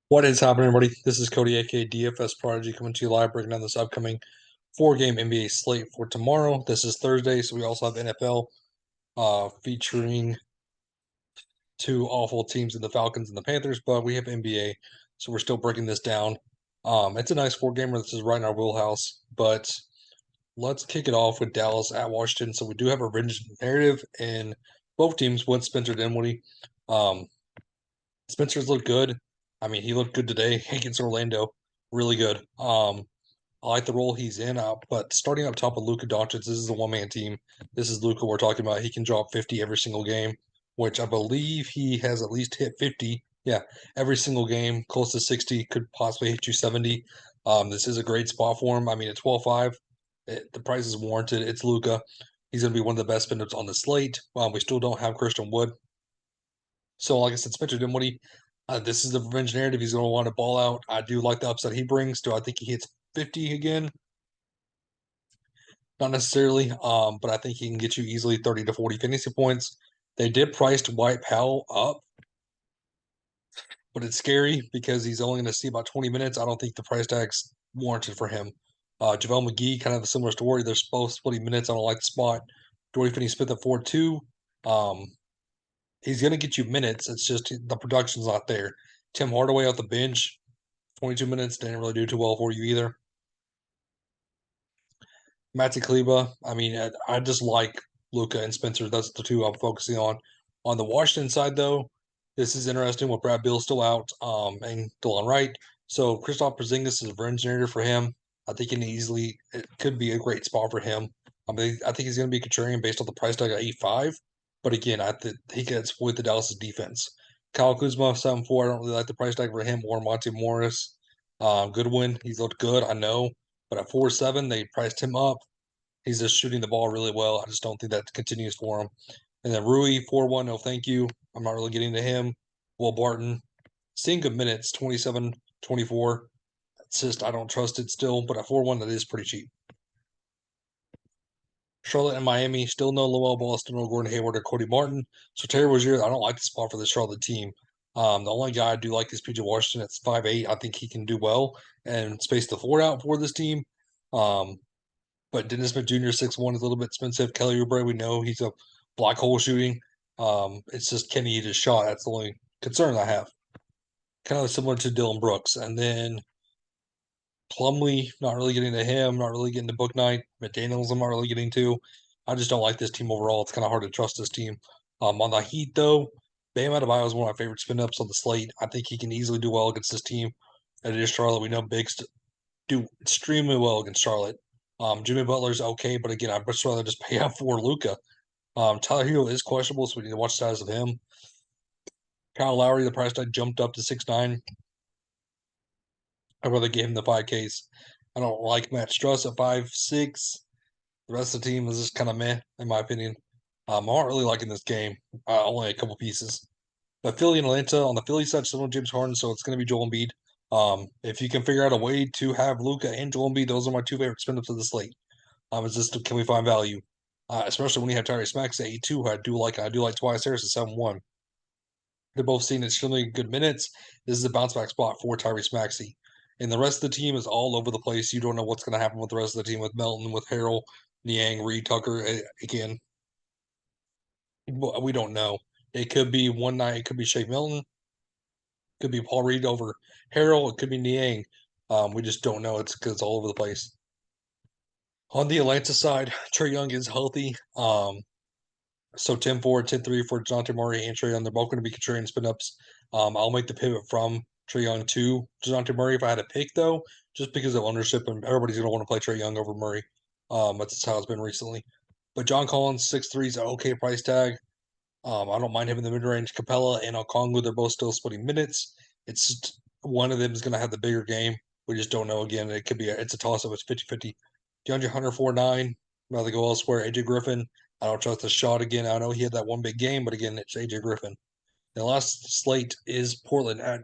What is happening, everybody? This is Cody, aka DFS Prodigy, coming to you live, breaking down this upcoming four-game NBA slate for tomorrow. This is Thursday, so we also have NFL featuring two awful teams in the Falcons and the Panthers, but we have NBA, so we're still breaking this down. It's a nice four-gamer. This is right in our wheelhouse, but let's kick it off with Dallas at Washington. So we do have a revenge narrative, and both teams with Spencer Dinwiddie. Um, Spencer's looked good. I mean, he looked good today against Orlando. Really good. I like the role he's in, but starting up top with Luka Doncic, this is a one-man team. This is Luka we're talking about. He can drop 50 every single game, which I believe he has at least hit 50. Yeah, every single game, close to 60, could possibly hit you 70. This is a great spot for him. I mean, at 12.5, the price is warranted. It's Luka. He's going to be one of the best spin-ups on the slate. We still don't have Christian Wood. So, like I said, Spencer Dinwiddie, this is the revenge narrative. He's going to want to ball out. I do like the upside he brings. Do I think he hits 50 again? Not necessarily, but I think he can get you easily 30 to 40 fantasy points. They did price Dwight Powell up, but it's scary because he's only going to see about 20 minutes. I don't think the price tag's warranted for him. JaVale McGee, kind of a similar story. They're both splitting minutes. I don't like the spot. Dorian Finney-Smith at 4-2. Um, he's going to get you minutes. It's just the production's not there. Tim Hardaway off the bench, 22 minutes, didn't really do too well for you either. Matty Kleba, I mean, I just like Luka and Spencer. That's the two I'm focusing on. On the Washington side, though, this is interesting with Brad Beal still out, and DeLon Wright. So Kristaps Porzingis is a originator for him. I think it could be a great spot for him. I mean, I think he's going to be contrarian based on the price tag at 8.5. But again, I think he can exploit the Dallas defense. Kyle Kuzma, 7.4. I don't really like the price tag for him or Monte Morris. Goodwin, he's looked good, I know. But at 4.7, they priced him up. He's just shooting the ball really well. I just don't think that continues for him. And then Rui, 4-1, no thank you. I'm not really getting to him. Will Barton, seeing good minutes, 27, 24. It's just, I don't trust it still, but at 4-1, that is pretty cheap. Charlotte and Miami, still no Lowell Ball, still no Gordon Hayward or Cody Martin. So Terry Rozier, I don't like the spot for the Charlotte team. The only guy I do like is PJ Washington. It's 5'8". I think he can do well and space the floor out for this team. Um, But Dennis Smith Jr. 6'1" is a little bit expensive. Kelly Oubre, we know he's a black hole shooting. It's just can he hit his shot? That's the only concern I have. Kind of similar to Dylan Brooks. And then Plumlee, not really getting to him, not really getting to Book Night. McDaniels, I'm not really getting to. I just don't like this team overall. It's kind of hard to trust this team. On the Heat, though, Bam Adebayo is one of my favorite spin ups on the slate. I think he can easily do well against this team. And it is Charlotte. We know Bigs do extremely well against Charlotte. Jimmy Butler's okay, but again, I'd much rather just pay out for Luka. Tyler Hero is questionable, so we need to watch the size of him. Kyle Lowry, the price tag jumped up to 6'9". I'd rather give him the 5Ks. I don't like Matt Struss at 5'6". The rest of the team is just kind of meh, in my opinion. I'm not really liking this game. Only a couple pieces. But Philly and Atlanta, on the Philly side, still no James Harden, so it's going to be Joel Embiid. If you can figure out a way to have Luka and Joel Embiid, those are my two favorite spin-ups of the slate. Is just can we find value? Especially when you have Tyrese Maxey at 8-2, I do like. I do like Tobias Harris at 7-1. They're both seeing extremely good minutes. This is a bounce back spot for Tyrese Maxey. And the rest of the team is all over the place. You don't know what's going to happen with the rest of the team with Melton, with Harrell, Niang, Reed, Tucker. Again, we don't know. It could be one night. It could be Shake Milton. It could be Paul Reed over Harrell. It could be Niang. We just don't know. It's because it's all over the place. On the Atlanta side, Trey Young is healthy. So 10-4, 10-3 for DeJounte Murray and Trey Young. They're both going to be contrarian spin ups. I'll make the pivot from Trey Young to DeJounte Murray if I had to pick, though, just because of ownership and everybody's going to want to play Trey Young over Murray. That's just how it's been recently. But John Collins, 6'3" is an okay price tag. I don't mind him in the mid range. Capella and Okongwu, they're both still splitting minutes. It's just, one of them is going to have the bigger game. We just don't know. Again, it's a toss up. It's 50-50. DeAndre Hunter, 4'9". Rather go elsewhere. AJ Griffin, I don't trust the shot again. I know he had that one big game, but again, it's AJ Griffin. The last slate is Portland at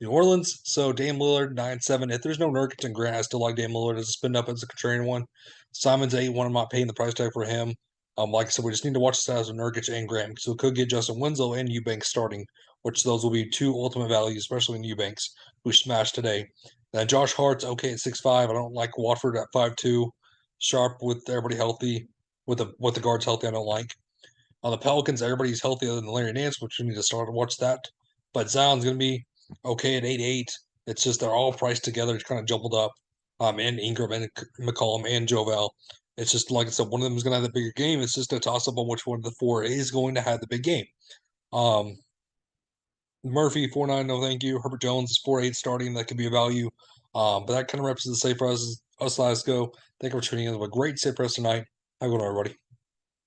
New Orleans. So Dame Lillard, 9-7. If there's no Nurkic and Grant, I still like Dame Lillard as a spin up as a contrarian one. Simon's 8-1. I'm not paying the price tag for him. Like I said, we just need to watch the stats of Nurkic and Graham because we could get Justin Winslow and Eubanks starting, which those will be two ultimate values, especially in Eubanks, who smashed today. Then Josh Hart's okay at 6'5". I don't like Watford at 5'2". Sharp with everybody healthy, with the guards healthy. I don't like. On the Pelicans, everybody's healthy other than Larry Nance, which we need to start to watch that. But Zion's going to be okay at 8'8". It's just they're all priced together. It's kind of jumbled up. And Ingram and McCollum and Jovel. It's just like I said, one of them is going to have the bigger game. It's just a toss up on which one of the four is going to have the big game. Murphy 4'9", no thank you. Herbert Jones 4'8" starting. That could be a value. But that kind of wraps the safe for us last go. Thank you for tuning in. Have a great safe for us tonight. Have a good one, everybody.